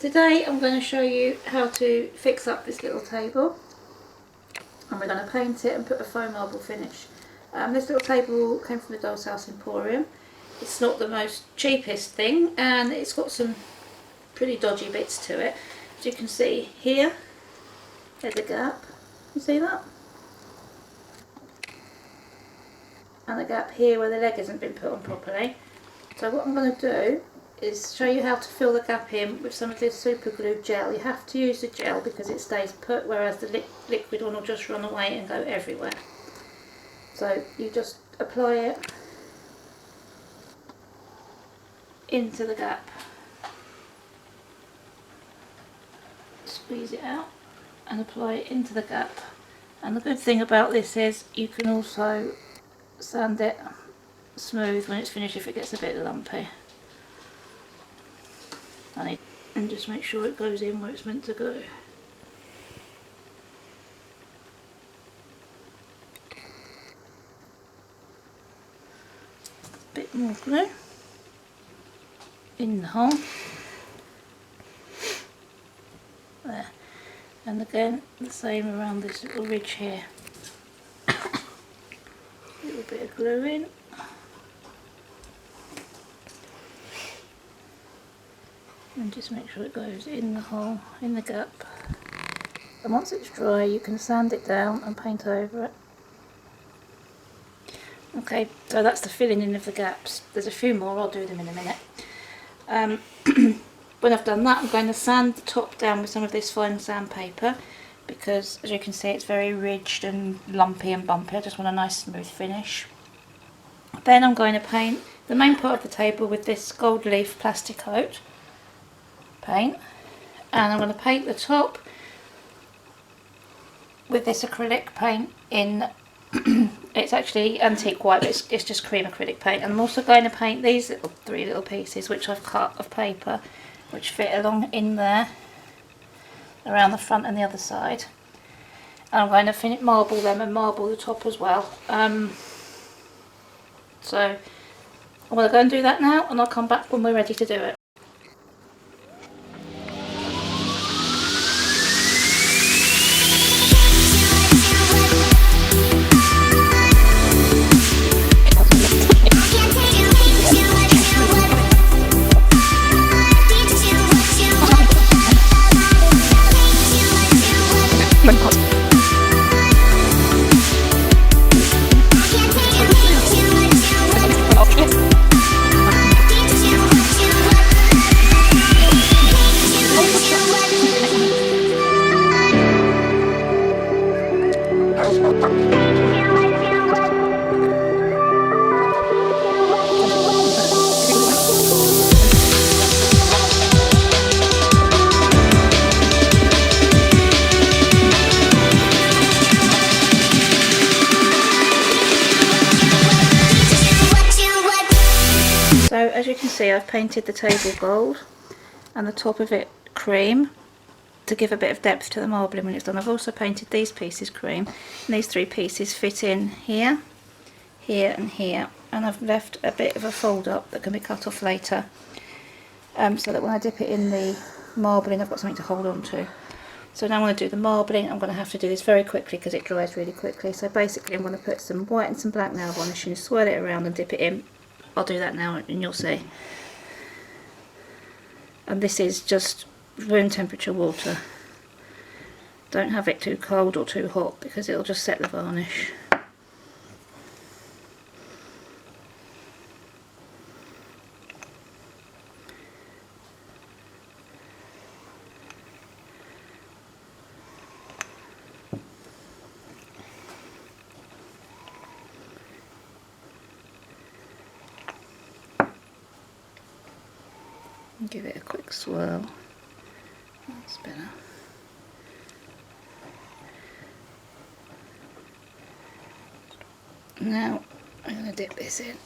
Today I'm going to show you how to fix up this little table, and we're going to paint it and put a foam marble finish. This little table came from the Doll's House Emporium. It's not the most cheapest thing and it's got some pretty dodgy bits to it. As you can see here, there's a gap, you see that? And a gap here where the leg hasn't been put on properly. So what I'm going to do is show you how to fill the gap in with some of this super glue gel. You have to use the gel because it stays put, whereas the liquid one will just run away and go everywhere. So you just apply it into the gap, squeeze it out and apply it into the gap. And the good thing about this is you can also sand it smooth when it's finished if it gets a bit lumpy. And just make sure it goes in where it's meant to go. A bit more glue in the hole. There. And again the same around this little ridge here. A little bit of glue in. And just make sure it goes in the hole, in the gap. And once it's dry you can sand it down and paint over it. Okay, so that's the filling in of the gaps. There's a few more, I'll do them in a minute. When I've done that I'm going to sand the top down with some of this fine sandpaper because as you can see it's very ridged and lumpy and bumpy. I just want a nice smooth finish. Then I'm going to paint the main part of the table with this gold leaf plastic coat paint, and I'm going to paint the top with this acrylic paint in it's actually antique white, but it's just cream acrylic paint. And I'm also going to paint these three little pieces which I've cut of paper which fit along in there around the front and the other side, and I'm going to marble them and marble the top as well. So I'm going to go and do that now and I'll come back when we're ready to do it. So as you can see I've painted the table gold and the top of it cream to give a bit of depth to the marbling when it's done. I've also painted these pieces cream, and these three pieces fit in here, here and here, and I've left a bit of a fold up that can be cut off later, so that when I dip it in the marbling I've got something to hold on to. So now I'm going to do the marbling. I'm going to have to do this very quickly because it dries really quickly. So basically I'm going to put some white and some black nail varnish and swirl it around and dip it in. I'll do that now and you'll see. And this is just room temperature water. Don't have it too cold or too hot because it'll just set the varnish. Give it a quick swirl. That's better. Now I'm going to dip this in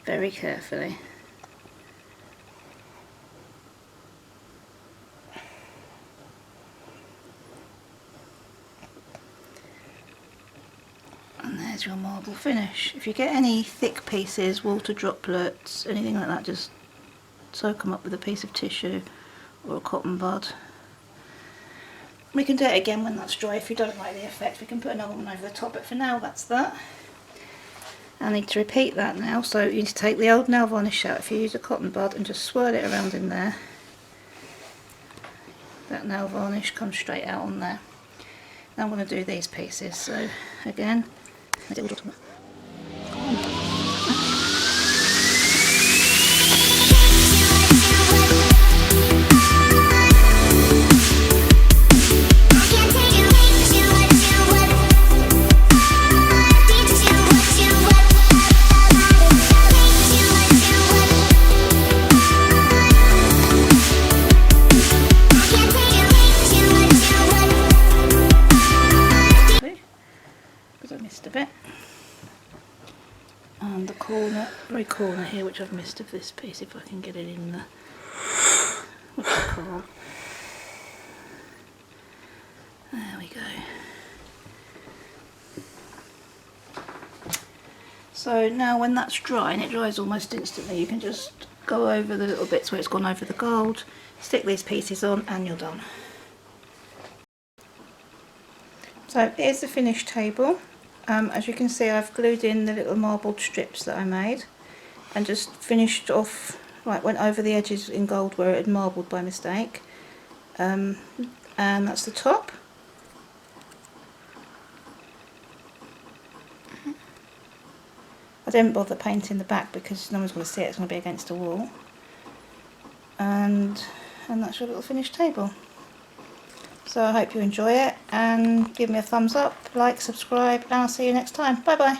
very carefully. And there's your marble finish. If you get any thick pieces, water droplets, anything like that, just soak them up with a piece of tissue or a cotton bud. We can do it again when that's dry. If you don't like the effect, we can put another one over the top, but for now that's that. I need to repeat that now, so you need to take the old nail varnish out if you use a cotton bud and just swirl it around in there. That nail varnish comes straight out on there. Now I'm going to do these pieces, so again, a bit, and the corner, very corner here, which I've missed of this piece, if I can get it in the, which I can't. There we go. So now when that's dry, and it dries almost instantly, you can just go over the little bits where it's gone over the gold, stick these pieces on, and you're done. So here's the finished table. As you can see, I've glued in the little marbled strips that I made and just finished off, like went over the edges in gold where it had marbled by mistake. And that's the top. I didn't bother painting the back because no one's going to see it, it's going to be against a wall. And that's your little finished table. So I hope you enjoy it, and give me a thumbs up, like, subscribe, and I'll see you next time. Bye bye.